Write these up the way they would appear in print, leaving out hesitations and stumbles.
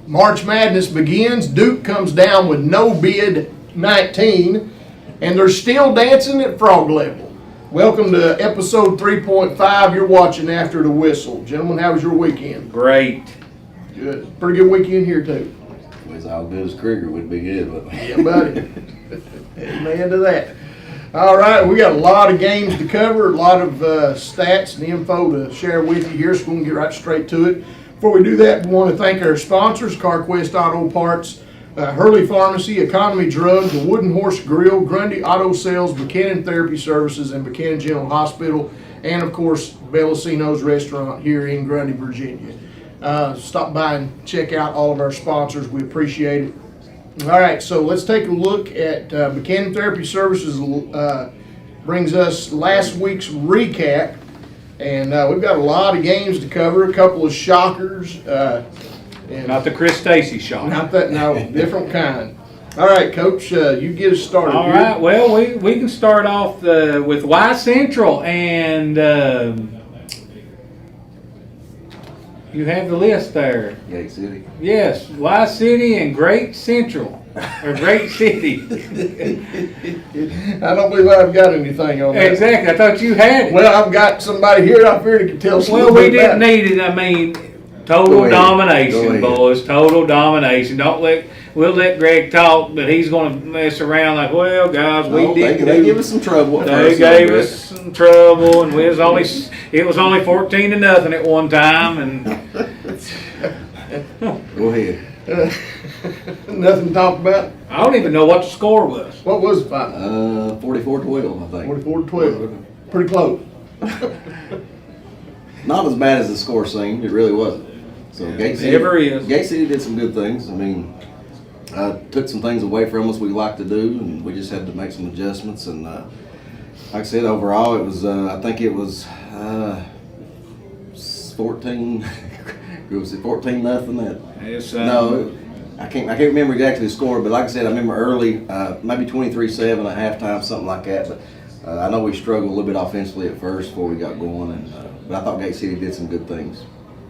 March Madness begins. Duke comes down with no bid 19, and they're still dancing at frog level. Welcome to episode 3.5. You're watching After the Whistle. Gentlemen, how was your weekend? Great. Good. Pretty good weekend here, too. It was all good as Krieger would be good, but Yeah, buddy. Amen to that. All right, we got a lot of games to cover, a lot of stats and info to share with you here, so we can get right straight to it. Before we do that, we want to thank our sponsors, CarQuest Auto Parts, Hurley Pharmacy, Economy Drugs, the Wooden Horse Grill, Grundy Auto Sales, Buchanan Therapy Services, and Buchanan General Hospital, and of course, Bellacino's Restaurant here in Grundy, Virginia. Stop by and check out all of our sponsors. We appreciate it. All right, so let's take a look at Buchanan Therapy Services. Brings us last week's recap, and we've got a lot of games to cover, a couple of shockers. And Not the Chris Stacy shot. not that, no, different kind. All right, Coach, you get us started. All here. right, well, we can start off with Y Central, and you have the list there. Gate City. Yes, Y City and Great Central, or Great City. I don't believe I've got anything on that. Exactly, I thought you had it. Well, I've got somebody here up here that can tell us a Well, little we bit about didn't it. need it. I mean, Go total ahead. Go domination, ahead. boys. Total domination. We'll let Greg talk, but he's going to mess around like, well, guys, we No, didn't they do- give us some trouble. at They first, gave Brett. us some trouble, and it was only 14-0 at one time, and Go ahead. Nothing to talk about. I don't even know what the score was. What was the final? 44-12, I think. 44-12. Pretty close. Not as bad as the score seemed. It really wasn't. So Gate City, Never is. Gate City did some good things. I mean, took some things away from us we like to do, and we just had to make some adjustments. And like I said, overall, it was. I think it was 14. Was it 14-0? That It's, no. I can't remember exactly the score, but like I said, I remember early, maybe 23-7 at halftime, something like that. But I know we struggled a little bit offensively at first before we got going, and but I thought Gate City did some good things.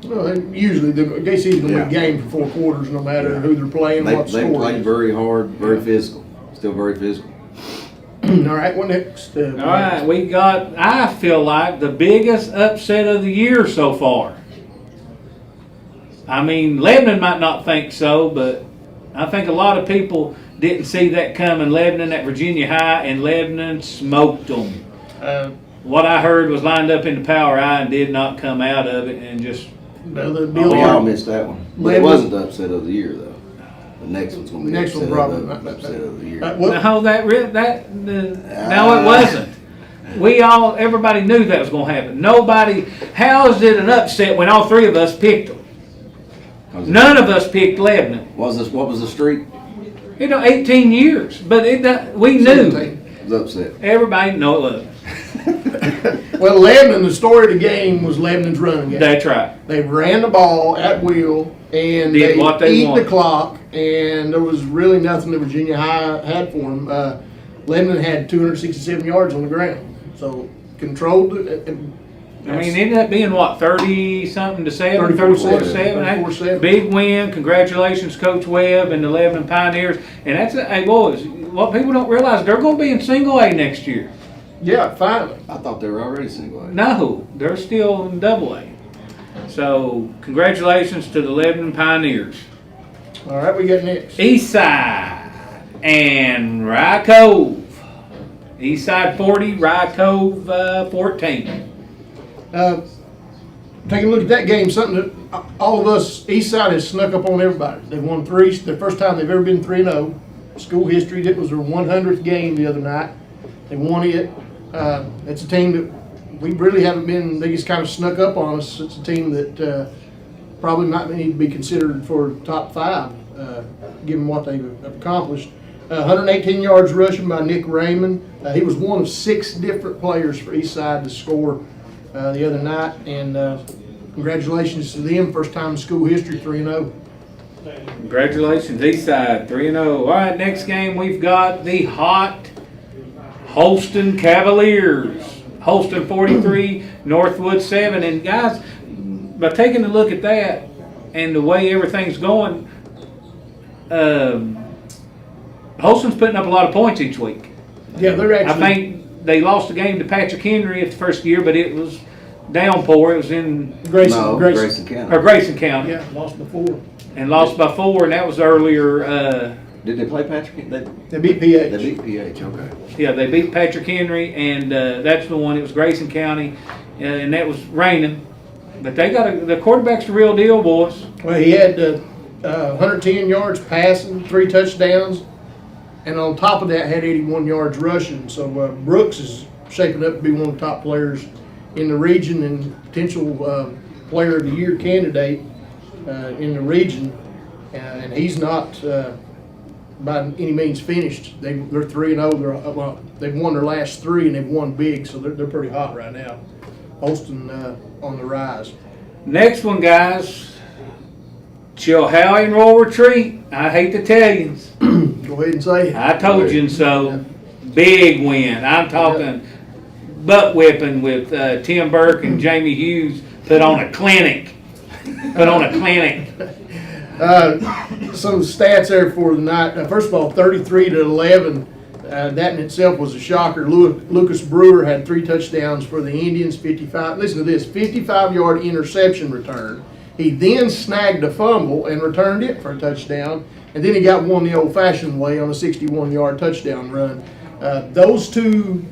Well, usually the KC's gonna win a game for 4 quarters, no matter who they're playing, They what the score played is. very hard, very physical, still very physical. All right, what next? all right, we got, I feel like, the biggest upset of the year so far. I mean, Lebanon might not think so, but I think a lot of people didn't see that coming. Lebanon at Virginia High, and Lebanon smoked them. What I heard was lined up in the power eye and did not come out of it, and just Well, the Oh, deal we all here- missed that one. But Lebanon- it wasn't the upset of the year, though. The next one's going to be Next the one upset, probably of the, upset of the year. well, no, no, it wasn't. Everybody knew that was going to happen. Nobody. How is it an upset when all three of us picked them? None of us picked Lebanon. What was the streak? 18 years, but we knew. 17. It was upset. Everybody know it was. Well, Lebanon, the story of the game was Lebanon's running game. That's right. They ran the ball at will, and Did what they eat the wanted. clock, and there was really nothing that Virginia High had for them. Lebanon had 267 yards on the ground, so controlled it. I mean, it ended up being what, 30-something to 7, 34-7. 34-7. Big win. Congratulations, Coach Webb and the Lebanon Pioneers. And that's hey boys. What people don't realize, they're going to be in Single A next year. Yeah, finally. I thought they were already single A. No, they're still in Double A. So congratulations to the Lebanon Pioneers. All right, we got next. Eastside and Rye Cove. Eastside 40, Rye Cove 14. Taking a look at that game, something that all of us, Eastside has snuck up on everybody. They've won 3, the first time they've ever been 3-0. School history, it was their 100th game the other night. They won it. It's a team that we really haven't been, they just kind of snuck up on us. It's a team that probably might need to be considered for top 5, given what they've accomplished. 118 yards rushing by Nick Raymond. He was one of 6 different players for Eastside to score the other night, and congratulations to them. First time in school history, 3-0. Congratulations, Eastside 3-0. All right, next game we've got the hot Holston Cavaliers. Holston 43, Northwood 7. And guys, by taking a look at that and the way everything's going, Holston's putting up a lot of points each week. Yeah, they're I actually. think they lost a game to Patrick Henry at the first year, but it was downpour. It was in Grayson County. Grayson County, Yeah, lost before. and lost by 4, and that was earlier. Did they play Patrick? They beat PH. They beat PH, okay. Yeah, they beat Patrick Henry, and that's the one. It was Grayson County, and that was raining. But they got the quarterback's the real deal, boys. Well, he had 110 yards passing, 3 touchdowns, and on top of that had 81 yards rushing. So Brooks is shaping up to be one of the top players in the region and potential player of the year candidate in the region. And he's not by any means finished. They're 3-0. They've won their last 3 and they've won big, so they're pretty hot right now. Holston on the rise. Next one, guys. Chilhowie and Royal Retreat. I hate to tell you. Go ahead and say it. I told you so. Big win. I'm talking butt whipping with Tim Burke and Jamie Hughes. Put on a clinic. Some stats there for the night. First of all, 33-11. That in itself was a shocker. Lucas Brewer had 3 touchdowns for the Indians. 55. Listen to this: 55-yard interception return. He then snagged a fumble and returned it for a touchdown, and then he got one the old-fashioned way on a 61-yard touchdown run. Those 2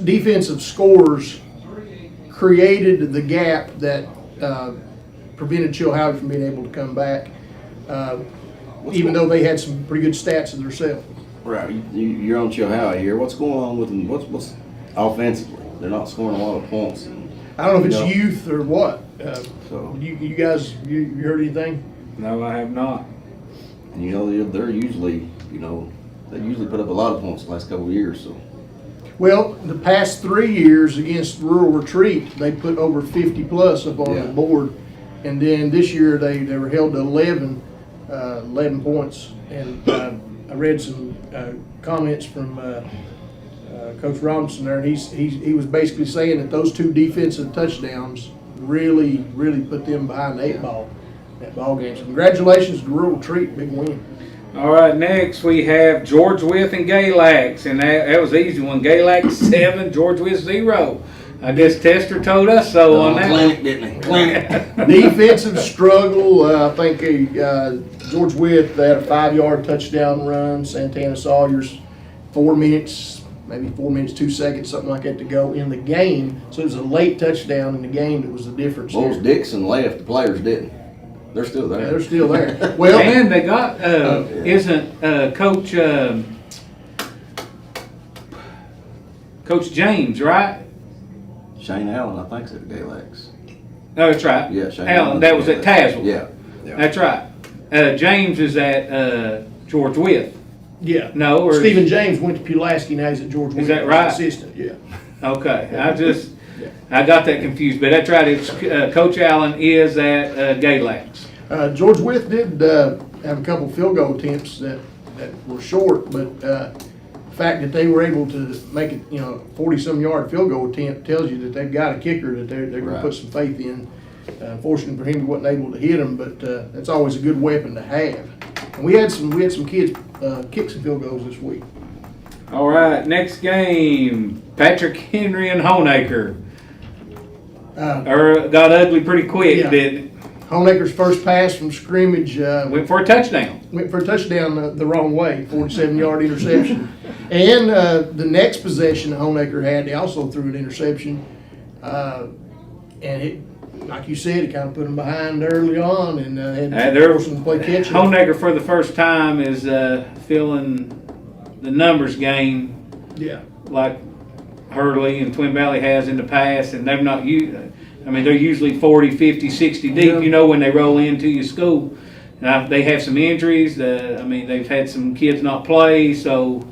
defensive scores created the gap that prevented Chilhowie from being able to come back, even though they had some pretty good stats of themselves. Right, you're on Chilhowie here. What's going on with them? What's offensively? They're not scoring a lot of points. I don't know if it's youth or what. So you guys, you heard anything? No, I have not. And they're usually, they usually put up a lot of points the last couple of years. So. Well, the past 3 years against Rural Retreat, they put over 50 plus up on the board, and then this year they were held to 11 points. And I read some comments from Coach Robinson there, and he was basically saying that those 2 defensive touchdowns really put them behind the 8 ball that ball game. So congratulations to Rural Retreat, big win. All right, next we have George Wythe and Galax, and that was an easy one. Galax 7, George Wythe 0. I guess Tester told us so on that. Clinic, didn't he? Clinic. Defensive struggle. I think George Wythe had a 5-yard touchdown run. Santana Sawyer's 4 minutes, maybe 4 minutes 2 seconds, something like that to go in the game. So it was a late touchdown in the game that was the difference. Bulls Dixon left. The players didn't. They're still there. Yeah, they're still there. Well, and they got isn't Coach James, right? Shane Allen, I think, is at Galax. No, that's right. Yeah, Shane Allen. That was at Tazewell. Yeah. That's right. James is at George Wythe. yeah. No, or Stephen James went to Pulaski, now he's at George Wythe. Is that right? Assistant, yeah. Okay, I got that confused, but that's right. It's Coach Allen is at Galax. George Wythe did have a couple field goal attempts that were short, but the fact that they were able to make it, 40-some yard field goal attempt tells you that they've got a kicker that they're going to put some faith in. Unfortunately for him, he wasn't able to hit him, but that's always a good weapon to have. And we had some kids kick some field goals this week. All right, next game, Patrick Henry and Honaker. Got ugly pretty quick, Yeah. didn't it? Honaker's first pass from scrimmage Went for a touchdown. went for a touchdown the wrong way, 47-yard interception. And the next possession that Honaker had, they also threw an interception. And it, like you said, it kind of put them behind early on and had to force them to play catch up. Honaker for the first time is filling the numbers game Yeah. like Hurley and Twin Valley has in the past, and they've not used. I mean, they're usually 40, 50, 60 deep, Yeah. when they roll into your school. Now, they have some injuries. They've had some kids not play, so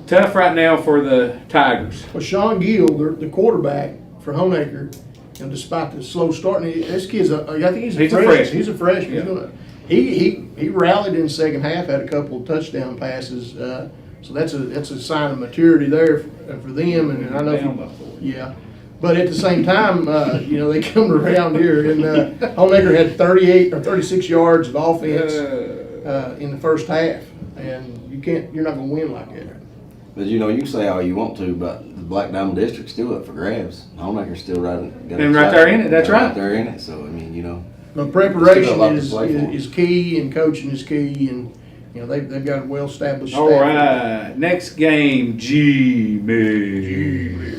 tough right now for the Tigers. Well, Sean Gill, the quarterback for Honaker, despite the slow start, and this kid's I think he's a freshman. He's a freshman. Yeah. He rallied in the second half, had a couple of touchdown passes. So that's a sign of maturity there for them. And I know, Down by 4. yeah. But at the same time, they come around here and Homemaker had 38 or 36 yards of offense in the first half, and you're not going to win like that. But you can say all you want to, but the Black Diamond District's still up for grabs. Homemaker's still right there in it. That's right. Right there in it. So But preparation is key, and coaching is key, and they've got a well-established staff. All right, next game, G-Man.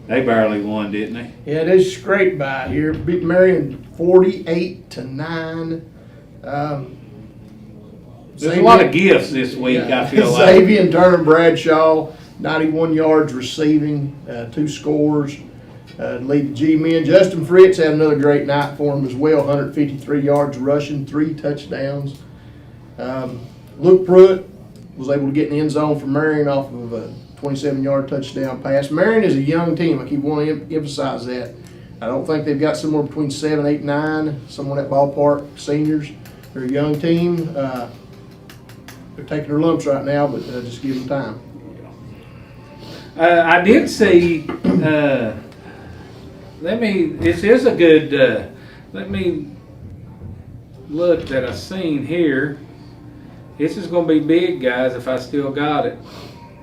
They barely won, didn't they? Yeah, they scraped by here. Beat Marion 48-9. There's a lot of gifts this week, I feel like. Xavier and Turner Bradshaw, 91 yards receiving, 2 scores. Lead the G-Men. Justin Fritz had another great night for him as well, 153 yards rushing, 3 touchdowns. Luke Pruitt was able to get in the end zone for Marion off of a 27-yard touchdown pass. Marion is a young team. I keep wanting to emphasize that. I don't think they've got somewhere between 7, 8, 9, somewhere in that ballpark, seniors. They're a young team. They're taking their lumps right now, but just give them time. I did see, this is a good, let me look that I've seen here. This is going to be big, guys, if I still got it.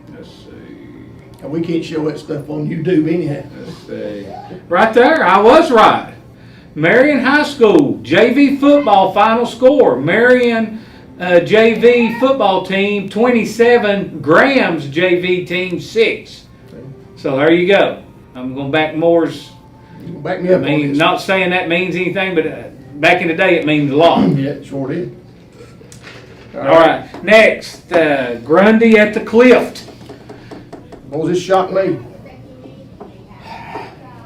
Let's see. And we can't show that stuff on YouTube anyhow. Let's see. Right there, I was right. Marion High School JV football final score. Marion JV football team 27, Graham's JV team 6. So there you go. I'm going to back Moore's. Back me up. I mean, not saying that means anything, but back in the day it means a lot. Yeah, it sure did. All right. Next, Grundy at the Clift. Well, this shocked me.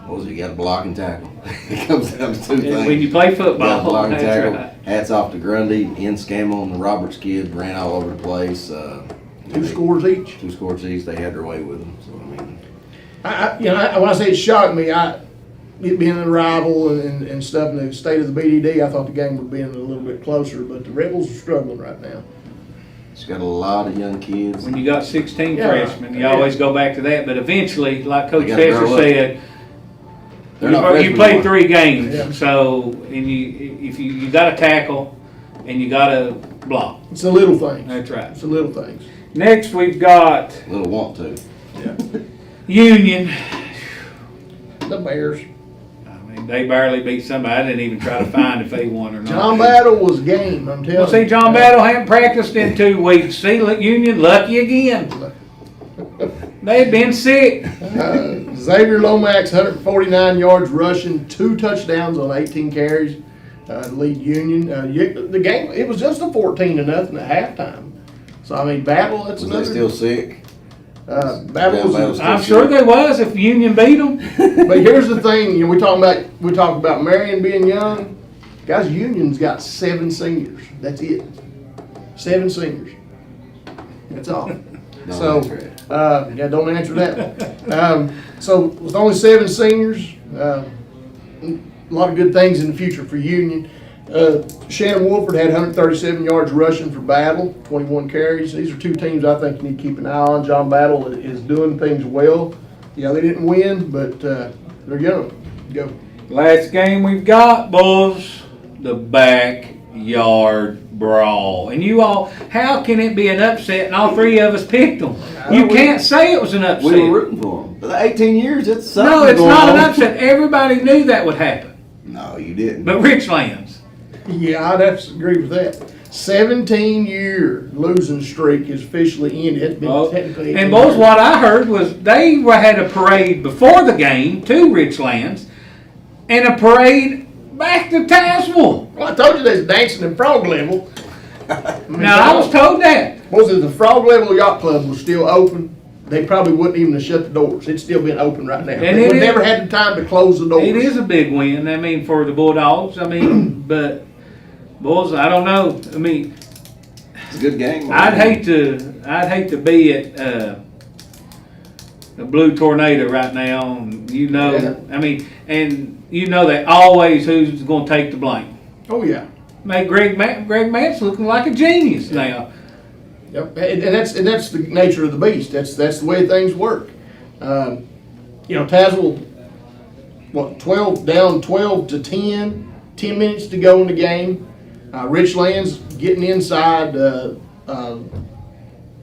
You got to block and tackle. It comes down to 2 things. When you play football, block and tackle. right. Hats off to Grundy and Scammell and the Roberts kids ran all over the place. 2 scores each. 2 scores each. They had their way with them. So when I say it shocked me, it being a rival and stuff in the state of the BDD, I thought the game would be a little bit closer, but the Rebels are struggling right now. It's got a lot of young kids. When you got 16 Yeah. freshmen, you always go back to that. But eventually, like Coach They gotta Fesser grow up. said, They're not you freshmen played anymore. 3 games, Yeah. so if you got to tackle and you got to block. It's the little things. That's right. It's the little things. Next, we've got Little want to. Union. The Bears. I mean, they barely beat somebody. I didn't even try to find if they won or not. John Battle was game, I'm telling Well, see, John Battle hadn't practiced in 2 weeks. See, Union lucky again. They've been sick. Xavier Lomax, 149 yards rushing, 2 touchdowns on 18 carries. Lead Union. The game, it was just a 14-0 at halftime. So, I mean, Battle, that's Was another. they still sick? Battle was. I'm sure they was if Union beat them. But here's the thing, we talk about Marion being young. Guys, Union's got 7 seniors. That's it. 7 seniors. That's all. Don't answer it. Don't answer that one. So with only 7 seniors, a lot of good things in the future for Union. Shannon Wolford had 137 yards rushing for Battle, 21 carries. These are 2 teams I think you need to keep an eye on. John Battle is doing things well. Yeah, they didn't win, but they're young. Go. Last game we've got, boys, the backyard brawl. And you all, how can it be an upset and all 3 of us picked them? You can't say it was an upset. We were rooting for them. For the 18 years, it's something No, it's going not an on. upset. Everybody knew that would happen. No, you didn't. But Richlands. Yeah, I'd have to agree with that. 17-year losing streak is officially ended. It's been technically. And boys, what I heard was they had a parade before the game to Richlands and a parade back to Tazewell. Well, I told you there's dancing in Frog Level. Now, I was told that. Was it the Frog Level Yacht Club was still open? They probably wouldn't even have shut the doors. It's still been open right now. And They it would is- never had the time to close the doors. It is a big win, I mean, for the Bulldogs. I mean, but, boys, I don't know. I mean, It's a good game. I'd hate to be at the Blue Tornado right now. And Yeah. I mean, and you know that always who's going to take the blame. Oh yeah. Made Greg Mance looking like a genius now. Yep. And that's the nature of the beast. That's the way things work. Tazewell down 12 to 10, 10 minutes to go in the game. Richlands getting inside the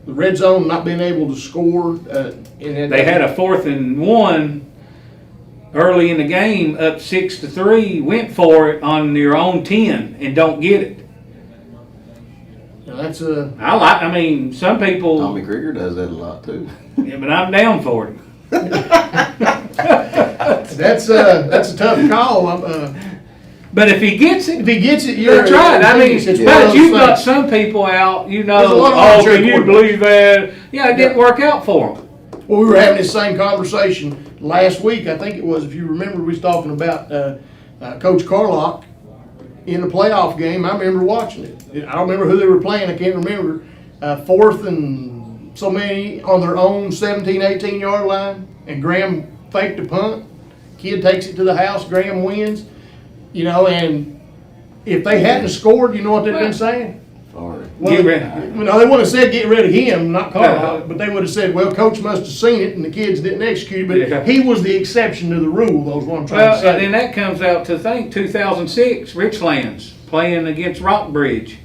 red zone, not being able to score. They had a 4th and 1 early in the game, up 6-3, went for it on your own 10 and don't get it. That's a. I mean, some people. Tommy Krieger does that a lot too. Yeah, but I'm down for it. That's a tough call. But if he gets it, you're that's right. I mean, but you've got things. some people out, you There's a know, lot of oh, armchair can you quarterbacks. believe that? Yeah, it didn't work out for them. Well, we were having this same conversation last week. I think it was, if you remember, we was talking about Coach Carlock in the playoff game. I remember watching it. I don't remember who they were playing. I can't remember. 4th and so many on their own 17, 18-yard line, and Graham faked the punt. Kid takes it to the house. Graham wins. You know, and if they hadn't scored, you know what they'd been saying? Sorry. Well, Get rid- you know, they wouldn't have said get rid of him, not Carlock, but they would have said, well, coach must have seen it and the kids didn't execute it. But he was the exception to the rule, that's what I'm trying to Well, say. and then that comes out to 2006, Richlands playing against Rockbridge.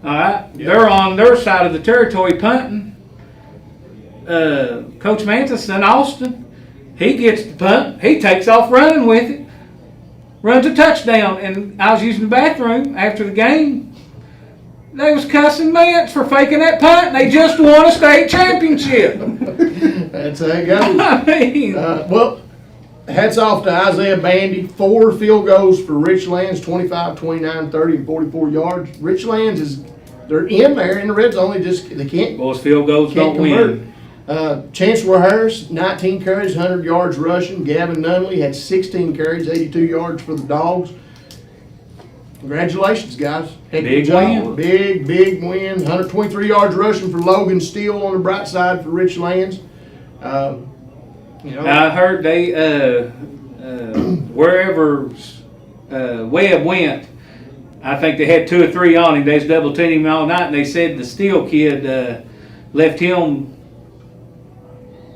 All right, they're on their side of the territory punting. Coach Mantis Austin, he gets the punt, he takes off running with it, runs a touchdown. And I was using the bathroom after the game. They was cussing Mance for faking that punt, and they just won a state championship. That's how it goes. I mean, Well, hats off to Isaiah Bandy. 4 field goals for Richlands, 25, 29, 30, and 44 yards. Richlands they're in there in the red zone. They can't. boys, field goals Can't don't convert. win. Chancellor Harris, 19 carries, 100 yards rushing. Gavin Nunley had 16 carries, 82 yards for the Dogs. Congratulations, guys. Heck of a Big job. win. Big win. 123 yards rushing for Logan Steele on the bright side for Richlands. You know, I heard they, wherever Webb went, I think they had 2 or 3 on him. They was double teaming him all night, and they said the Steele kid left him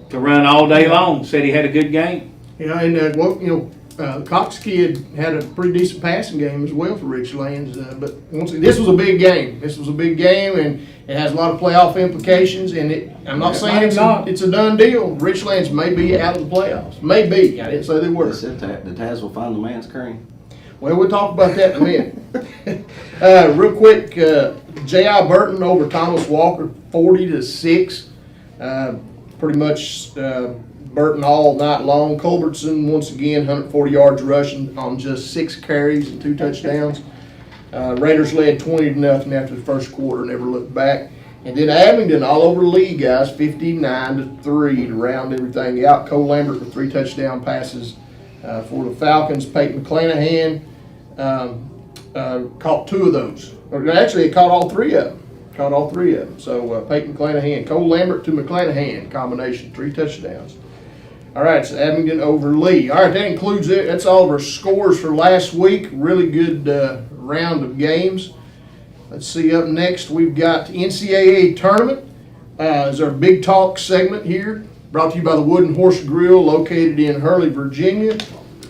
to run all day long. Said he had a good game. yeah, and Cox kid had a pretty decent passing game as well for Richlands. But once again, this was a big game. And it has a lot of playoff implications. And I'm not saying it's a done deal. Richlands may be out of the playoffs. Maybe. I didn't say they were. They said the Tazewell find the man's cream. Well, we'll talk about that in a minute. Real quick, J.I. Burton over Thomas Walker, 40-6. Pretty much Burton all night long. Culbertson, once again, 140 yards rushing on just 6 carries and 2 touchdowns. Raiders led 20-0 after the first quarter, never looked back. And then Abingdon all over the league, guys, 59-3 to round everything out. Cole Lambert with 3 touchdown passes for the Falcons. Peyton McClanahan caught 2 of those. Or actually, he caught all 3 of them. So Peyton McClanahan, Cole Lambert to McClanahan combination, 3 touchdowns. All right, so Abingdon over Lee. All right, that includes it. That's all of our scores for last week. Really good round of games. Let's see, up next we've got NCAA Tournament. Is our Big Talk segment here. Brought to you by the Wooden Horse Grill located in Hurley, Virginia.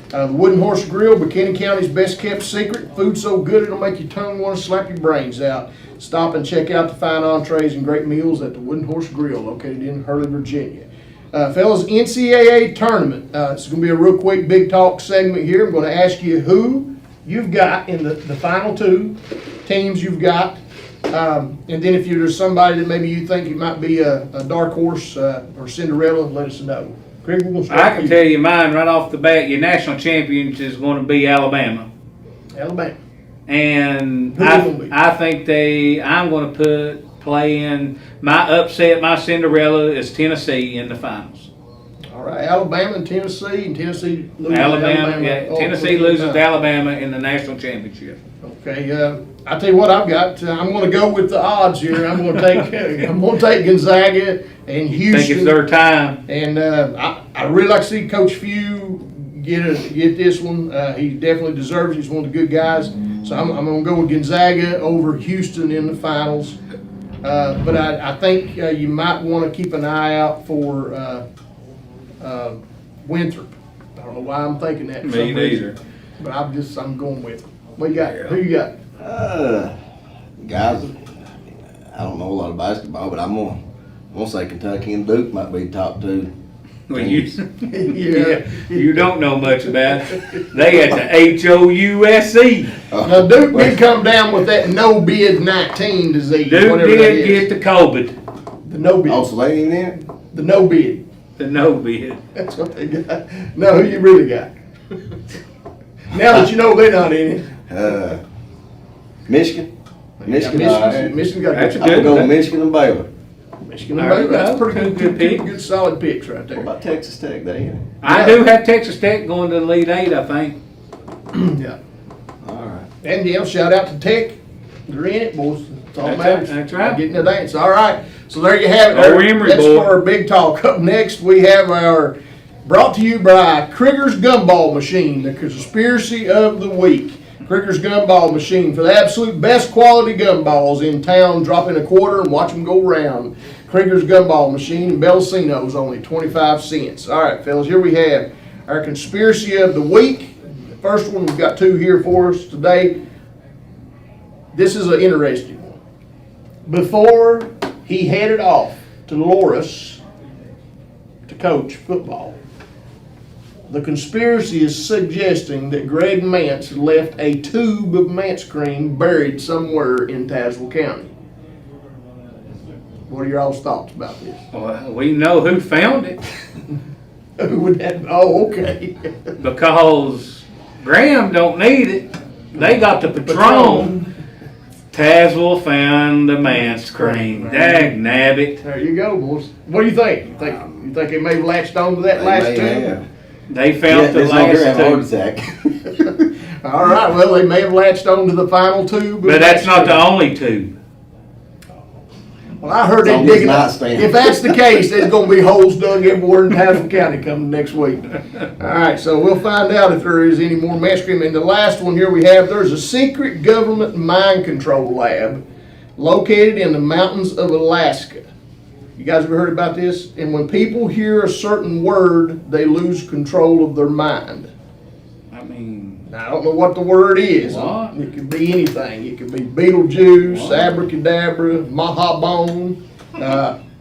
The Wooden Horse Grill, Buchanan County's best kept secret. Food so good it'll make your tongue want to slap your brains out. Stop and check out the fine entrees and great meals at the Wooden Horse Grill located in Hurley, Virginia. Fellas, NCAA Tournament. It's going to be a real quick Big Talk segment here. I'm going to ask you who you've got in the final 2 teams you've got. And then if there's somebody that maybe you think it might be a dark horse or Cinderella, let us know. Craig, we're going to start I with can you. tell you mine right off the bat. Your national champions is going to be Alabama. Alabama. And Who they gonna be? I think I'm going to play in my upset, my Cinderella is Tennessee in the finals. All right, Alabama and Tennessee loses to Alabama, yeah, Oh, Tennessee loses to Alabama in the national championship. Okay, I'll tell you what I've got. I'm going to go with the odds here. I'm going to take Gonzaga and Houston. I think it's their time. And I really like to see Coach Few get this one. He definitely deserves it. He's one of the good guys. So I'm going to go with Gonzaga over Houston in the finals. But I think you might want to keep an eye out for Winthrop. I don't know why I'm thinking that. for Me some reason, neither. But I'm going with it. What you got? Who you got? Guys, I don't know a lot of basketball, but I'm gonna say Kentucky and Duke might be top two. Well, you, Yeah. you don't know much about it. They at the HOUSE. Now Duke did come down with that no bid 19 disease. Duke whatever that did is. get the COVID, the no bid. Oh, so they ain't in it? The no bid. the no bid. That's what they got. No, who you really got? Now that you know they're not in it. Michigan. Michigan. Michigan's got That's a a I'm good. good- going Michigan and Baylor. Michigan and There you Baylor. That's go. pretty Good pick. Good solid picks right What there. about Texas Tech? They in it? I do have Texas Tech going to the Elite Eight, I think. Yeah. All right. And yeah, shout out to Tech. They're in it, boys. That's all that matters. That's right. Getting the dance. All right. So there you have it. Oh, Emory That's boy. for our big talk. Up next, we have our brought to you by Krieger's Gumball Machine, the conspiracy of the week. Krieger's Gumball Machine for the absolute best quality gumballs in town. Drop in a quarter and watch them go round. Krieger's Gumball Machine in Bellacino's only 25 cents. All right, fellas, here we have our conspiracy of the week. The first one, we've got two here for us today. This is an interesting one. Before he headed off to Loris to coach football, the conspiracy is suggesting that Greg Mance left a tube of Mance cream buried somewhere in Tazewell County. What are your all's thoughts about this? Well, we know who found it Who would that? Oh, okay. because Graham don't need it. They got the Patron. Tazewell found the man's cream. Dag nabbit. There you go, boys. What do you think? You think they may have latched on to that They last may tube? have. They found the There's no here have a heart last two. attack. All right. Well, they may have latched on to the final tube. But that's not the only two. Well, I heard It's they on his digging up. nightstand. If that's the case, there's going to be holes dug everywhere in Tazewell County coming next week. All right, so we'll find out if there is any more mess cream. And the last one here we have, there's a secret government mind control lab located in the mountains of Alaska. You guys ever heard about this? And when people hear a certain word, they lose control of their mind. I mean, Now, I don't know what the word is. What? It could be anything. It could be Beetlejuice, What? Abracadabra, Mahabone.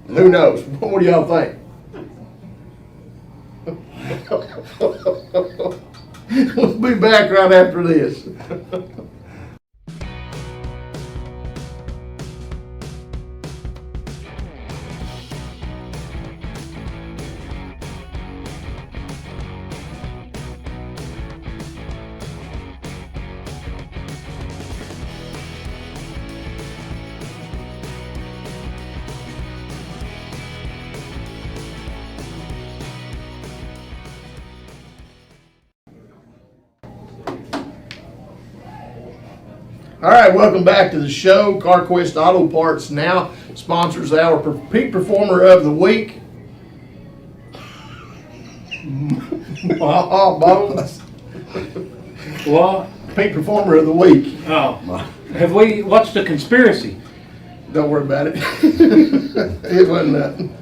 Who knows? What do y'all think? We'll be back right after this. All right, welcome back to the show. CarQuest Auto Parts now sponsors our Peak Performer of the Week. Bones. what? Peak Performer of the Week. Oh, have we? What's the conspiracy? Don't worry about it. It wasn't nothing.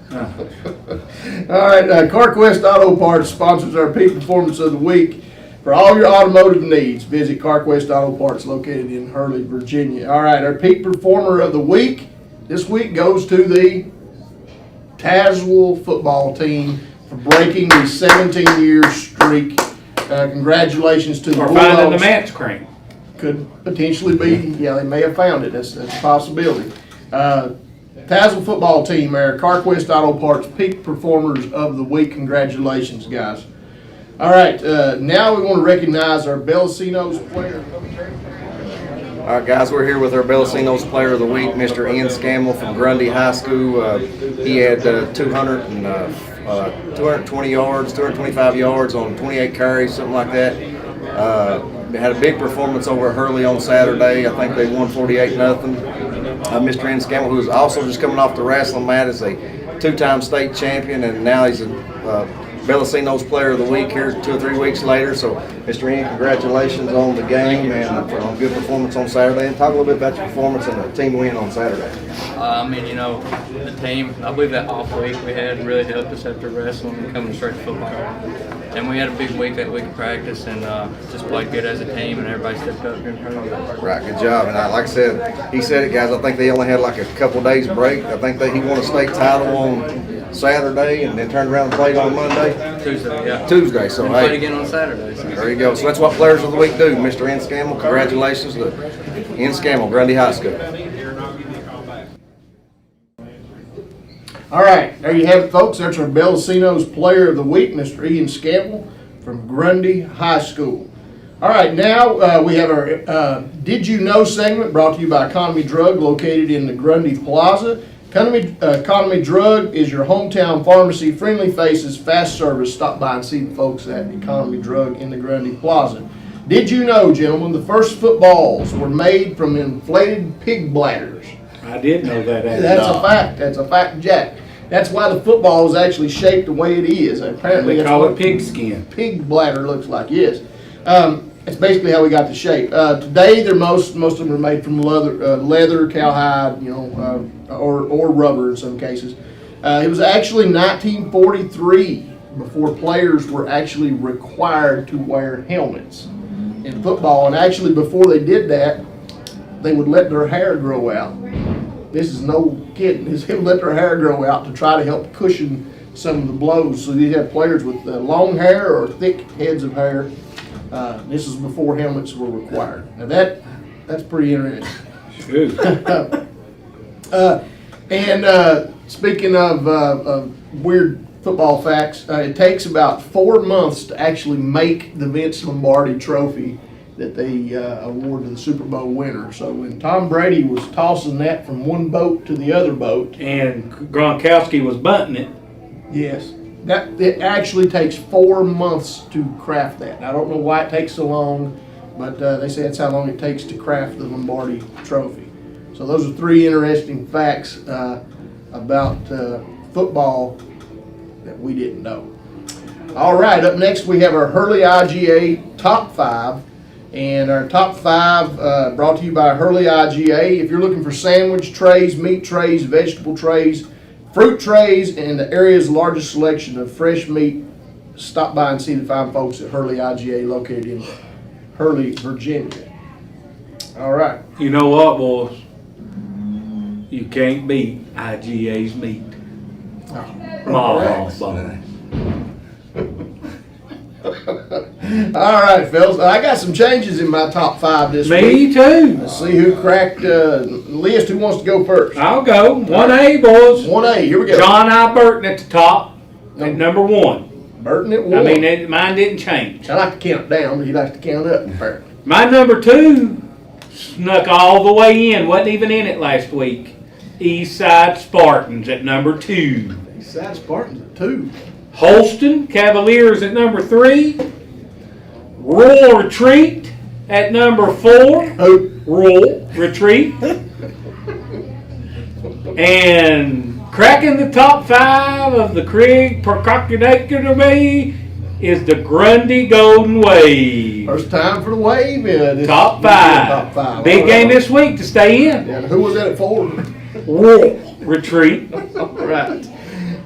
All right, CarQuest Auto Parts sponsors our Peak Performance of the Week. For all your automotive needs, visit CarQuest Auto Parts located in Hurley, Virginia. All right, our Peak Performer of the Week this week goes to the Tazewell football team for breaking the 17-year streak. Congratulations to the Or Bulldogs. finding the man's cream? Could potentially be, yeah, they may have found it. That's a possibility. Tazewell football team, our CarQuest Auto Parts Peak Performers of the Week. Congratulations, guys. All right, now we want to recognize our Bellacino's player. All right, guys, we're here with our Bellacino's Player of the Week, Mr. Ian Scammell from Grundy High School. He had 220 yards, 225 yards on 28 carries, something like that. They had a big performance over at Hurley on Saturday. I think they won 48-0. Mr. Ian Scammell, who is also just coming off the wrestling mat, is a two-time state champion, and now he's a Bellacino's Player of the Week here 2 or 3 weeks later. So, Mr. Ian, congratulations on the game and on a good performance on Saturday. And talk a little bit about your performance and the team win on Saturday. The team, I believe that off week we had really helped us after wrestling and coming straight to football. and we had a big week that week of practice, and just played good as a team, and everybody stepped up during tournament. Right, good job. And like I said, he said it, guys. I think they only had like a couple days break. I think he won a state title on Saturday, and then turned around and played on Monday. Tuesday, yeah. Tuesday. So And played again on Saturday. So. there you go. So that's what Players of the Week do, Mr. N. Scammell. Congratulations to N. Scammell, Grundy High School. All right, there you have it, folks. That's our Bellacino's Player of the Week, Mr. Ian Scammell from Grundy High School. All right, now we have our Did You Know segment brought to you by Economy Drug, located in the Grundy Plaza. Economy Drug is your hometown pharmacy, friendly faces, fast service. Stop by and see the folks at Economy Drug in the Grundy Plaza. Did you know, gentlemen, the first footballs were made from inflated pig bladders? I did know that. That's a fact. That's a fact, Jack. That's why the football is actually shaped the way it is. Apparently, They that's call what it pigskin. pig bladder looks like. Yes, it's basically how we got the shape. Today, most of them are made from leather, cowhide, or rubber in some cases. It was actually 1943 before players were actually required to wear helmets in football, and actually before they did that, they would let their hair grow out. This is no kidding. They would let their hair grow out to try to help cushion some of the blows. So you have players with long hair or thick heads of hair. This is before helmets were required. Now that's pretty interesting. Speaking of weird football facts, it takes about 4 months to actually make the Vince Lombardi trophy that they award to the Super Bowl winner. So when Tom Brady was tossing that from one boat to the other boat, And Gronkowski was bunting it. yes, it actually takes 4 months to craft that. I don't know why it takes so long, but they say that's how long it takes to craft the Lombardi trophy. So those are 3 interesting facts about football that we didn't know. All right, up next we have our Hurley IGA Top 5. And our top 5 brought to you by Hurley IGA. If you're looking for sandwich trays, meat trays, vegetable trays, fruit trays, and the area's largest selection of fresh meat, stop by and see the fine folks at Hurley IGA, located in Hurley, Virginia. All right. You know what, boys? You can't beat IGA's meat. All right, fellas. I got some changes in my top 5 this week. Me too. Let's see who cracked the list. Who wants to go first? I'll go. 1A, boys. 1A. Here we go. John I. Burton at the top at number 1. Burton at 1. I mean, mine didn't change. I like to count down, but he likes to count up, apparently. My number 2 snuck all the way in. Wasn't even in it last week. Eastside Spartans at number 2. Eastside Spartans at 2. Holston Cavaliers at number 3. Rural Retreat at number 4. Rural Retreat. And cracking the top 5 of the Crig Prognostications to me is the Grundy Golden Wave. First time for the Wave. Yeah, Top 5. Top 5. Big game this week to stay in. Yeah, who was that at 4? Rural Retreat. Right.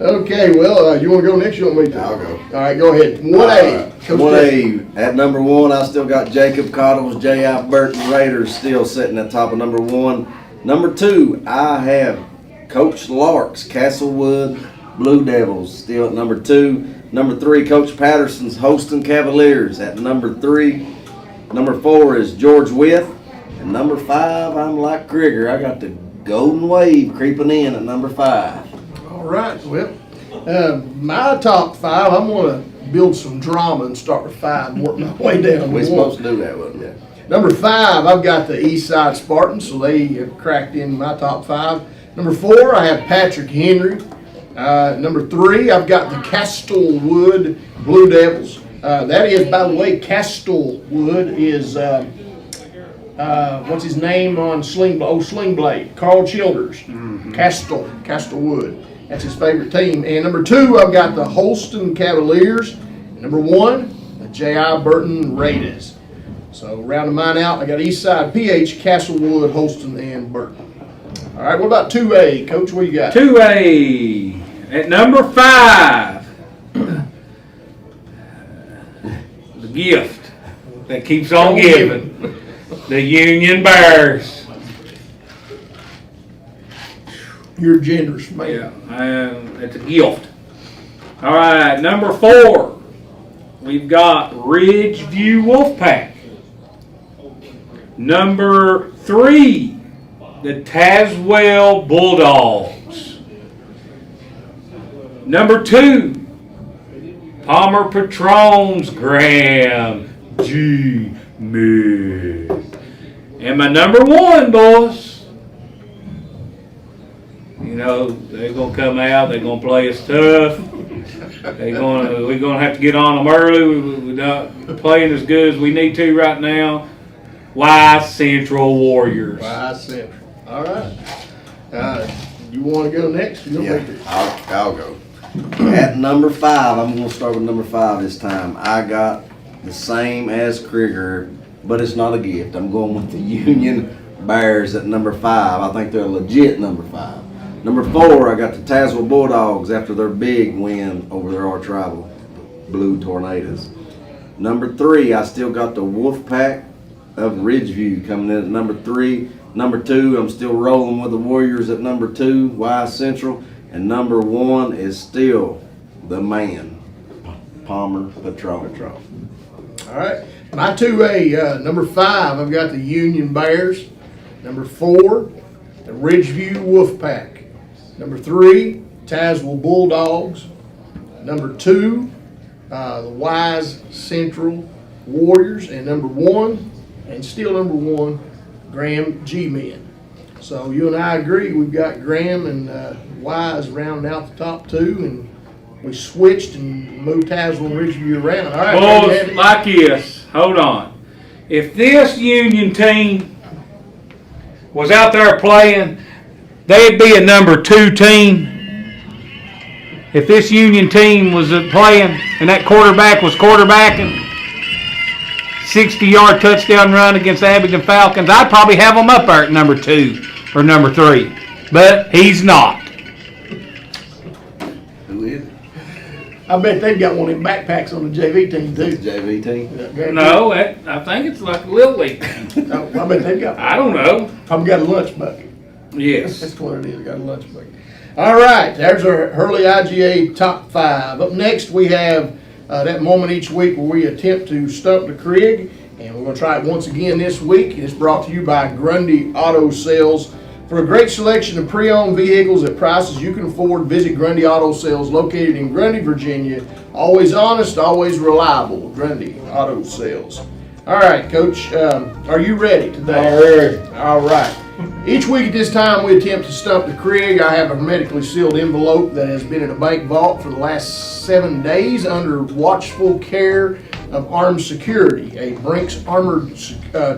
Okay, well, you want to go next? You want me to? I'll go. All right, go ahead. 1A. 1A. At number 1, I still got Jacob Cottle's J.I. Burton Raiders still sitting at top of number 1. Number 2, I have Coach Lark's Castlewood Blue Devils still at number 2. Number 3, Coach Patterson's Holston Cavaliers at number 3. Number 4 is George Wythe. And number 5, I'm like Krieger. I got the Golden Wave creeping in at number 5. All right, well, my top 5, I'm going to build some drama and start with 5 and work my way down. We're supposed to do that, wasn't we? Number 5, I've got the Eastside Spartans, so they have cracked in my top 5. Number 4, I have Patrick Henry. Number 3, I've got the Castlewood Blue Devils. That is, by the way, Castlewood is, what's his name on Sling Blade? Carl Childers. Castlewood. That's his favorite team. And number 2, I've got the Holston Cavaliers. Number 1, the J.I. Burton Raiders. So rounding mine out, I got Eastside, PH, Castlewood, Holston, and Burton. All right, what about 2A? Coach, what you got? 2A at number 5. the gift that keeps on giving. The Union Bears. You're generous, man. It's a gift. All right, number 4. We've got Ridgeview Wolfpack. Number 3, the Tazewell Bulldogs. Number 2, Palmer Patrons Graham G. Mid. And my number 1, boys. You know, they're going to come out, they're going to play us tough. We're going to have to get on them early. We're not playing as good as we need to right now. Y Central Warriors. Y Central. All right. You want to go next? I'll go. At number 5, I'm going to start with number 5 this time. I got the same as Krieger, but it's not a gift. I'm going with the Union Bears at number 5. I think they're a legit number 5. Number 4, I got the Tazewell Bulldogs after their big win over their arch-rival Blue Tornadoes. Number 3, I still got the Wolfpack of Ridgeview coming in at number 3. Number 2, I'm still rolling with the Warriors at number 2, Y Central. And number 1 is still the man, Palmer Patron. All right. My 2A, number 5, I've got the Union Bears. Number 4, the Ridgeview Wolfpack. Number 3, Tazewell Bulldogs. Number 2, the Wise Central Warriors. And number 1, and still number 1, Graham G-Men. So you and I agree, we've got Graham and Wise rounding out the top 2, and we switched and moved Tazewell and Ridgeview around. All right. Boys, like this, hold on. If this Union team was out there playing, they'd be a number 2 team. If this Union team was playing and that quarterback was quarterbacking, 60-yard touchdown run against the Abingdon Falcons, I'd probably have them up there at number 2 or number 3. But he's not. Who is it? I bet they've got one of them backpacks on the JV team too. JV team? No, I think it's like a Little League. Oh, I bet they've got. I don't know. I've got a lunch bucket. Yes. That's what it is. Got a lunch bucket. All right, there's our Hurley IGA top 5. Up next, we have that moment each week where we attempt to stump the Crig, and we're going to try it once again this week. It's brought to you by Grundy Auto Sales. For a great selection of pre-owned vehicles at prices you can afford, visit Grundy Auto Sales, located in Grundy, Virginia. Always honest, always reliable. Grundy Auto Sales. All right, Coach, are you ready today? All right. Each week at this time, we attempt to stump the Crig. I have a hermetically sealed envelope that has been in a bank vault for the last 7 days under watchful care of armed security. A Brinks armored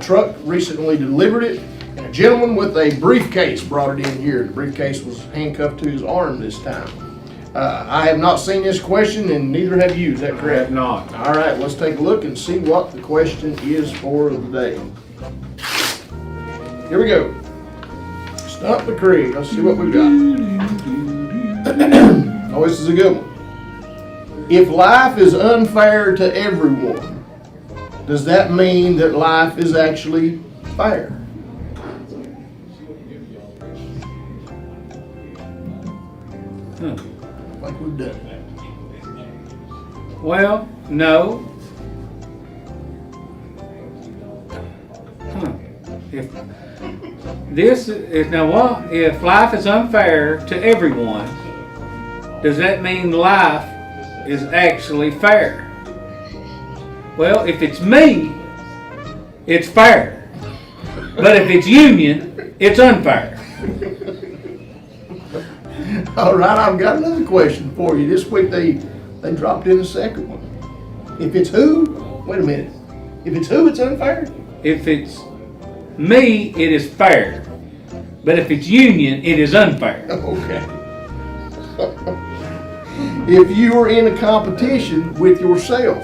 truck recently delivered it, and a gentleman with a briefcase brought it in here. The briefcase was handcuffed to his arm this time. I have not seen this question, and neither have you. Is that correct? I have not. All right, let's take a look and see what the question is for the day. Here we go. Stump the Crig. Let's see what we've got. Oh, this is a good one. If life is unfair to everyone, does that mean that life is actually fair? Like we've done. Well, no. If life is unfair to everyone, does that mean life is actually fair? Well, if it's me, it's fair. But if it's Union, it's unfair. All right, I've got another question for you. This week they dropped in the second one. If it's who? Wait a minute. If it's who, it's unfair? If it's me, it is fair. But if it's Union, it is unfair. Okay. If you are in a competition with yourself,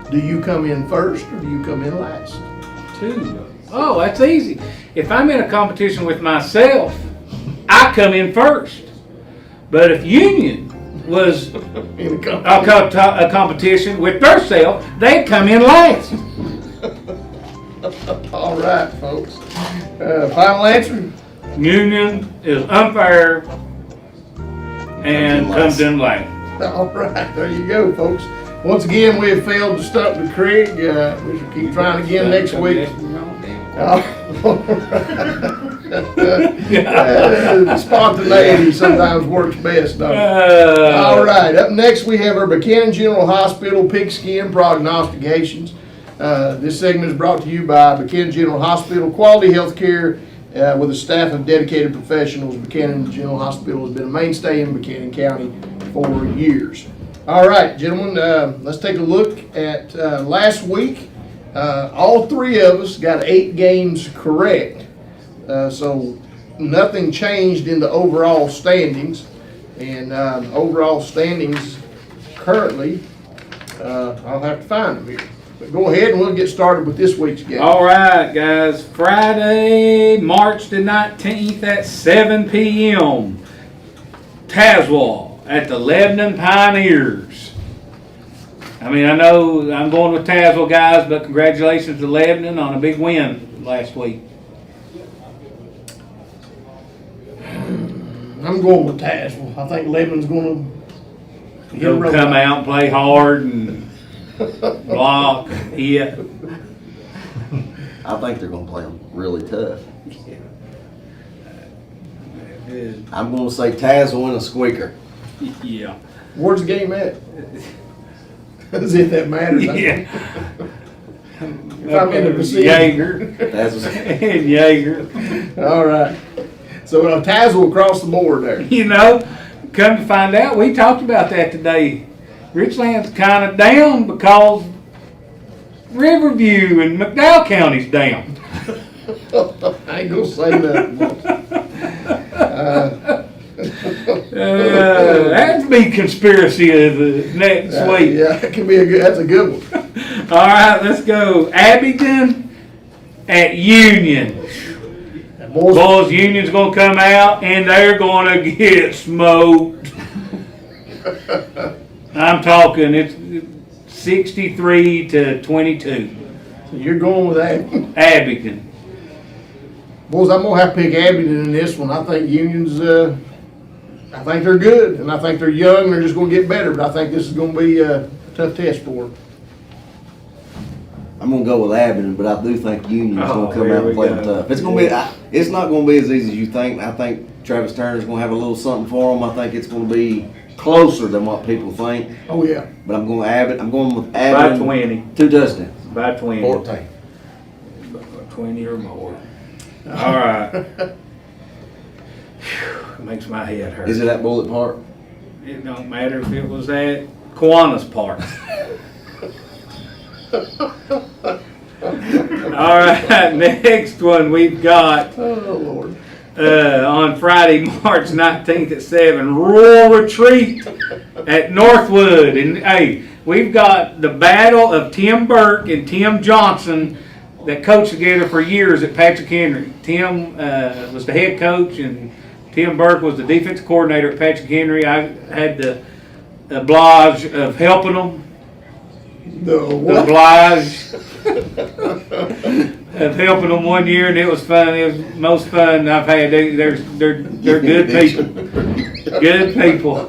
do you come in first or do you come in last? 2. Oh, that's easy. If I'm in a competition with myself, I come in first. But if Union was In the a competition with themselves, they'd come in last. All right, folks. Final answer? Union is unfair and comes in last. All right, there you go, folks. Once again, we have failed to stump the Crig. We should keep trying again next week. Spontaneity sometimes works best, don't it? All right, up next we have our Buchanan General Hospital Pigsking Prognostications. This segment is brought to you by Buchanan General Hospital, quality health care with a staff of dedicated professionals. Buchanan General Hospital has been a mainstay in Buchanan County for years. All right, gentlemen, let's take a look at last week. All three of us got 8 games correct. So nothing changed in the overall standings. And overall standings currently, I'll have to find them here. But go ahead and we'll get started with this week's game. All right, guys. Friday, March the 19th at 7 p.m. Tazewell at the Lebanon Pioneers. I mean, I know I'm going with Tazewell, guys, but congratulations to Lebanon on a big win last week. I'm going with Tazewell. I think Lebanon's going to He'll come out and play hard and block. Yeah. I think they're going to play them really tough. I'm going to say Tazewell and a squeaker. Yeah. Where's the game at? As if that matters. Yeah. If I'm in the vicinity. Jaeger. That's And Jaeger. All right. So Tazewell across the board there. You know, come to find out, we talked about that today. Richland's kind of down because Riverview and McDowell County's down. I ain't gonna say nothing. That'd be conspiracy of the next week. Yeah, that could be that's a good one. All right, let's go. Abingdon at Union. Boys, Union's going to come out and they're going to get smoked. I'm talking, it's 63 to 22. So you're going with Abingdon. Abingdon. Boys, I'm going to have to pick Abingdon in this one. I think Union's, I think they're good, and I think they're young, and they're just going to get better, but I think this is going to be a tough test for them. I'm gonna go with Abingdon, but I do think Union's gonna come here out and we play go. them tough. It's gonna be. It's not gonna be as easy as you think. I think Travis Turner's gonna have a little something for them. I think it's gonna be closer than what people think. Oh, yeah. But I'm going Abingdon. I'm going with By Abingdon. 20. 2 touchdowns. By 20. 14. 20 or more. All right. Makes my head hurt. Is it at Bullet Park? It don't matter if it was at Kiwanis Park. All right, next one we've got Oh, Lord. on Friday, March 19th at 7, Rural Retreat at Northwood. And hey, we've got the battle of Tim Burke and Tim Johnson that coached together for years at Patrick Henry. Tim was the head coach and Tim Burke was the defensive coordinator at Patrick Henry. I had the oblige of helping them. The what? Oblige of helping them one year, and it was fun. It was the most fun I've had. They're good people, good people.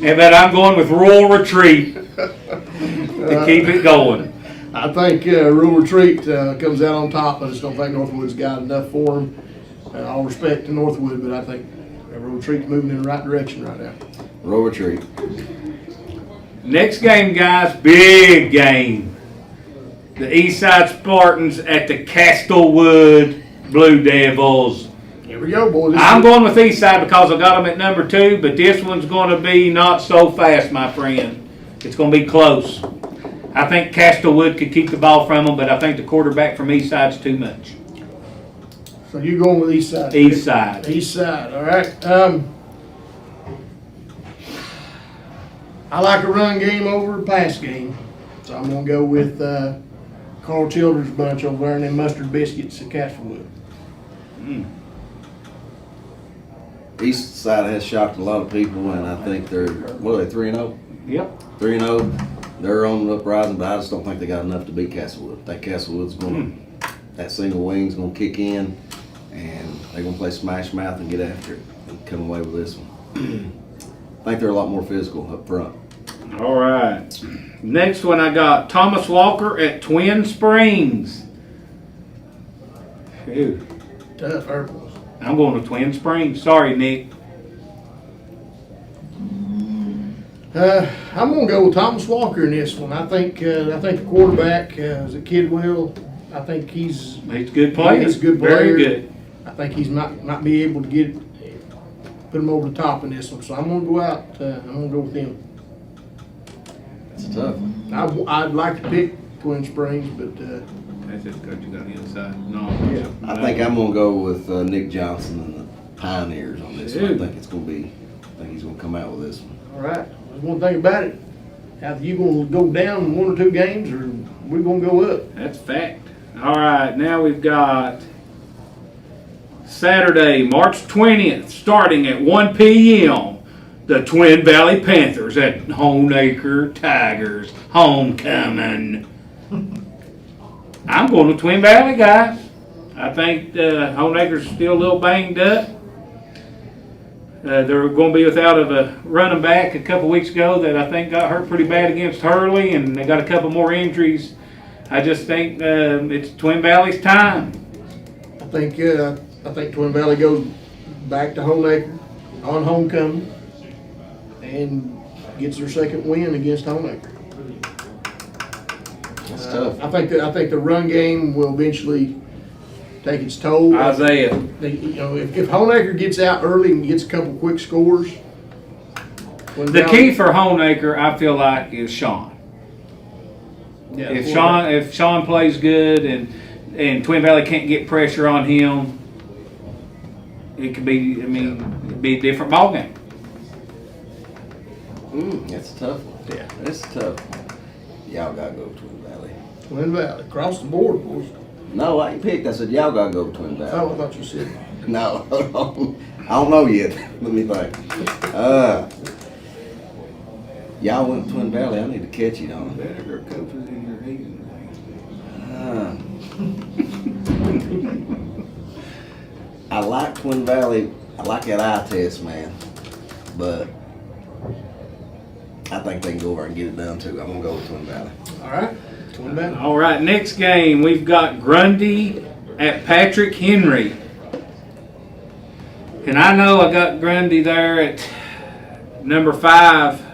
And but I'm going with Rural Retreat to keep it going. I think Rural Retreat comes out on top. I just don't think Northwood's got enough for them. All respect to Northwood, but I think Rural Retreat's moving in the right direction right now. Rural Retreat. Next game, guys, big game. The Eastside Spartans at the Castlewood Blue Devils. Here we go, boys. I'm going with Eastside because I got them at number 2, but this one's going to be not so fast, my friend. It's going to be close. I think Castlewood could keep the ball from them, but I think the quarterback from Eastside's too much. So you're going with Eastside. Eastside. Eastside, all right. I like a run game over a pass game. So I'm going to go with Carl Childers' bunch over there and then Mustard Biscuits at Castlewood. East side has shocked a lot of people, and I think they're, what are they, 3-0? Yep. 3-0. They're on the uprising, but I just don't think they got enough to beat Castlewood. I think Castlewood's going to, that single wing's going to kick in, and they're going to play smash mouth and get after it and come away with this one. I think they're a lot more physical up front. All right. Next one I got Thomas Walker at Twin Springs. Phew. Tough hurdles. I'm going to Twin Springs. Sorry, Nick. I'm going to go with Thomas Walker in this one. I think the quarterback is a Kidwell. I think he's a good player. He's a good player. Very good. I think he's might be able to put him over the top in this one. So I'm going to go out. I'm going to go with him. It's a tough one. I'd like to pick Twin Springs, but That's just because you got the inside. No. yeah. I think I'm going to go with Nick Johnson and the Pioneers on this one. I Dude. think it's going to be, I think he's going to come out with this one. All right. There's one thing about it. Either you going to go down in 1 or 2 games, or we're going to go up. That's fact. All right, now we've got Saturday, March 20th, starting at 1 p.m. The Twin Valley Panthers at Honeacre Tigers homecoming. I'm going to Twin Valley, guys. I think Honeacre's still a little banged up. They're going to be without a running back a couple weeks ago that I think got hurt pretty bad against Hurley, and they got a couple more injuries. I just think it's Twin Valley's time. I think Twin Valley goes back to Honeacre on homecoming and gets their second win against Honeacre. That's tough. I think the run game will eventually take its toll. Isaiah. If Honeacre gets out early and gets a couple quick scores, The key for Honeacre, I feel like, is Sean. Yeah, If Sean plays good and Twin Valley can't get pressure on him, it could be. It'd be a different ballgame. That's a tough one. Yeah. That's tough. Y'all gotta go Twin Valley. Twin Valley across the board, boys. No, I ain't picked. I said y'all gotta go Twin Valley. Oh, I thought you said. No, I don't know yet. Let me think. Y'all went to Twin Valley. I need to catch you on it. I like Twin Valley. I like that eye test, man. But I think they can go over and get it done too. I'm gonna go with Twin Valley. All right, Twin Valley. All right, next game we've got Grundy at Patrick Henry. And I know I got Grundy there at number 5.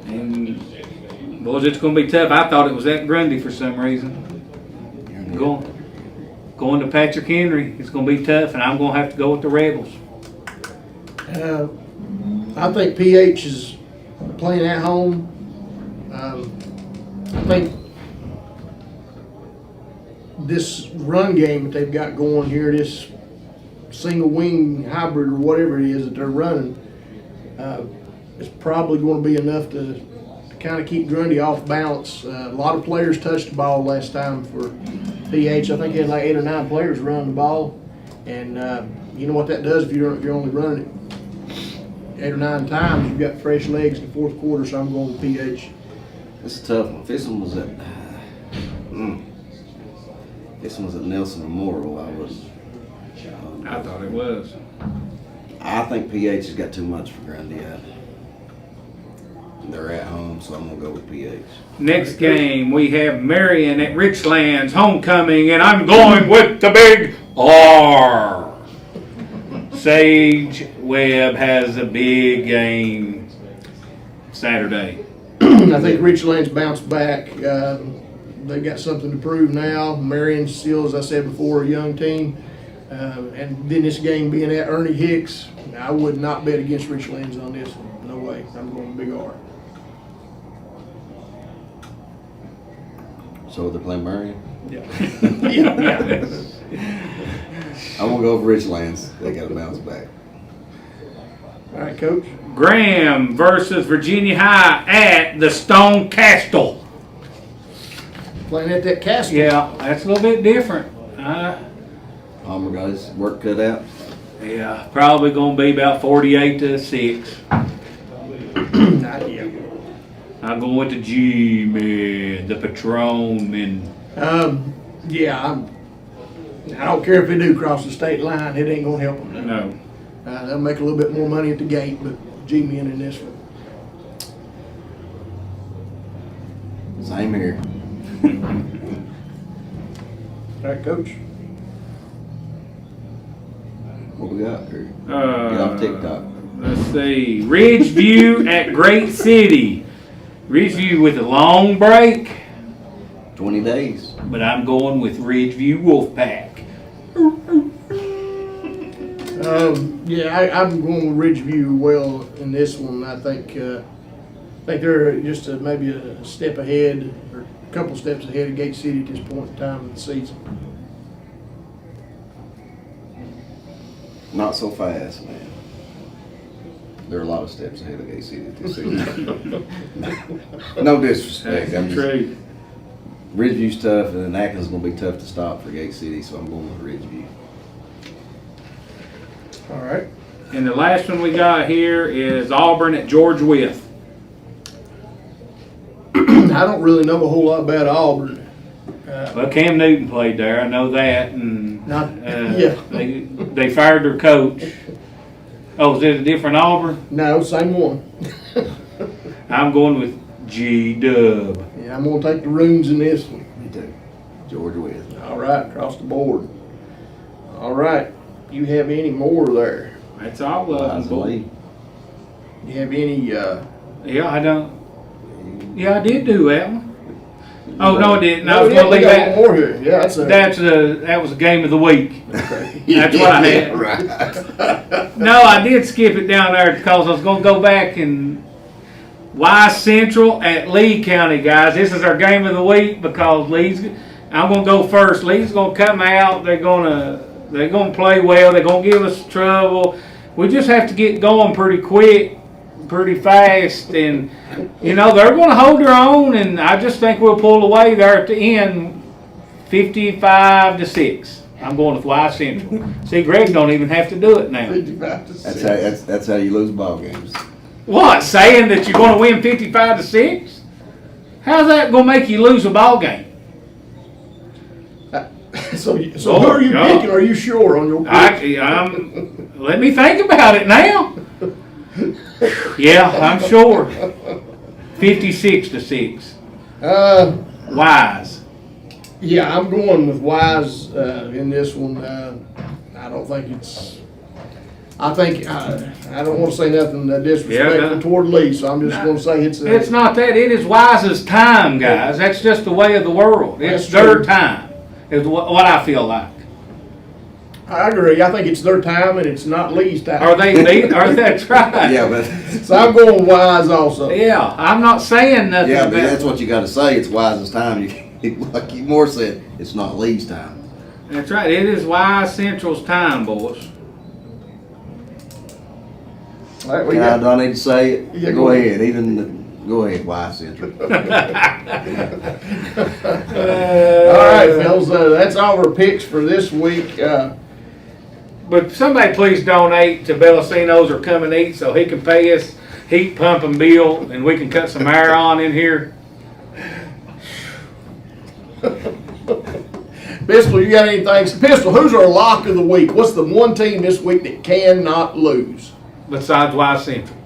And boys, it's going to be tough. I thought it was at Grundy for some reason. Going to Patrick Henry, it's going to be tough, and I'm going to have to go with the Rebels. I think PH is playing at home. I think this run game that they've got going here, this single wing hybrid or whatever it is that they're running, is probably going to be enough to kind of keep Grundy off balance. A lot of players touched the ball last time for PH. I think he had like 8 or 9 players run the ball, and you know what that does if you're only running it 8 or 9 times. You've got fresh legs in the fourth quarter, so I'm going with PH. It's a tough one. If this one was at Nelson Memorial, I would. I thought it was. I think PH has got too much for Grundy. They're at home, so I'm gonna go with PH. Next game, we have Marion at Richlands homecoming, and I'm going with the big R. Sage Webb has a big game Saturday. I think Richland's bounced back. They got something to prove now. Marion's still, as I said before, a young team. And then this game being at Ernie Hicks, I would not bet against Richlands on this one. No way. I'm going big R. So they're playing Marion? Yeah. I'm gonna go for Richlands. They gotta bounce back. All right, Coach. Graham versus Virginia High at the Stone Castle. playing at that castle. Yeah, that's a little bit different. Palmer got his work cut out. Yeah, probably going to be about 48-6. Yeah. I'm going with the G, man, the Patron, man. Yeah, I don't care if they do cross the state line. It ain't gonna help them. No. They'll make a little bit more money at the gate, but G-men in this one. Same here. All right, Coach. What we got, Kurt? Get off TikTok. Let's see. Ridgeview at Great City. Ridgeview with a long break, 20 days. but I'm going with Ridgeview Wolfpack. Yeah, I'm going with Ridgeview well in this one. I think they're just maybe a step ahead or a couple steps ahead of Gate City at this point in time of the season. Not so fast, man. There are a lot of steps ahead of Gate City this season. No disrespect. I'm just, True. Ridgeview's tough, and then Atkins is going to be tough to stop for Gate City, so I'm going with Ridgeview. All right. And the last one we got here is Auburn at George Wythe. I don't really know a whole lot about Auburn. Well, Cam Newton played there. I know that, and Yeah. they fired their coach. Oh, is it a different Auburn? No, same one. I'm going with G-Dub. Yeah, I'm gonna take the Runes in this one. Me too. Georgia with. All right, across the board. All right. You have any more there? That's all of them. boy. You have any? Yeah, I don't. Yeah, I did do that one. Oh no, I didn't. I was yeah, going to we leave got that. one more here. Yeah, That was a game of the week. Okay. That's what I had. Right. No, I did skip it down there because I was going to go back and Wise Central at Lee County, guys. This is our game of the week because I'm going to go first. Lee's going to come out. They're going to play well. They're going to give us trouble. We just have to get going pretty quick, pretty fast, and they're going to hold their own. And I just think we'll pull away there at the end, 55-6. I'm going with Wise Central. See, Greg don't even have to do it now. 55-6. That's how you lose ball games. What? Saying that you're going to win 55-6? How's that going to make you lose a ball game? So who are you picking? Are you sure on your pick? Let me think about it now. Yeah, I'm sure. 56-6. Wise. Yeah, I'm going with Wise in this one. I don't think it's. I don't want to say nothing disrespectful toward Lee, so I'm just going to say it's. It's not that. It is Wise's time, guys. That's just the way of the world. It's That's their true. time, is what I feel like. I agree. I think it's their time and it's not Lee's time. Are that's right? Yeah, but So I'm going Wise also. Yeah, I'm not saying nothing yeah, but about that's what you got to say. It's Wise's time. Like you more said, it's not Lee's time. That's right. It is Wise Central's time, boys. All right, we Do got. I need to say it? Yeah, go go ahead. Go ahead, Wise Central. All right, fellas. That's all our picks for this week. But somebody please donate to Bellacino's or come and eat so he can pay us heat pump and bill and we can cut some air on in here. Pistol, you got anything? Pistol, who's our lock of the week? What's the one team this week that cannot lose? Besides Wise Central.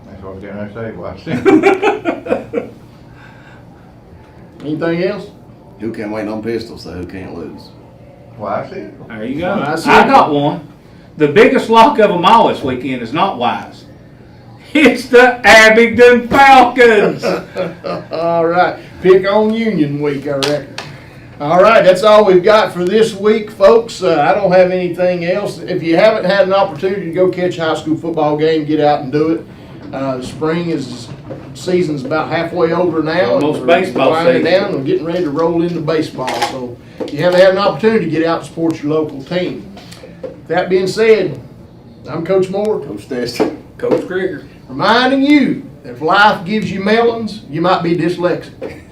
That's what I was going to say, Washington. Anything else? Who can't wait on Pistol, so who can't lose? Washington. There you go. Wise I Central. got one. The biggest lock of them all this weekend is not Wise. It's the Abingdon Falcons. All right. Pick on Union Week, I reckon. All right, that's all we've got for this week, folks. I don't have anything else. If you haven't had an opportunity to go catch a high school football game, get out and do it. Season's about halfway over now. Almost We're baseball winding season. down and getting ready to roll into baseball. So if you haven't had an opportunity to get out and support your local team. That being said, I'm Coach Moore, Coach Tester. Coach Krieger. reminding you that if life gives you melons, you might be dyslexic.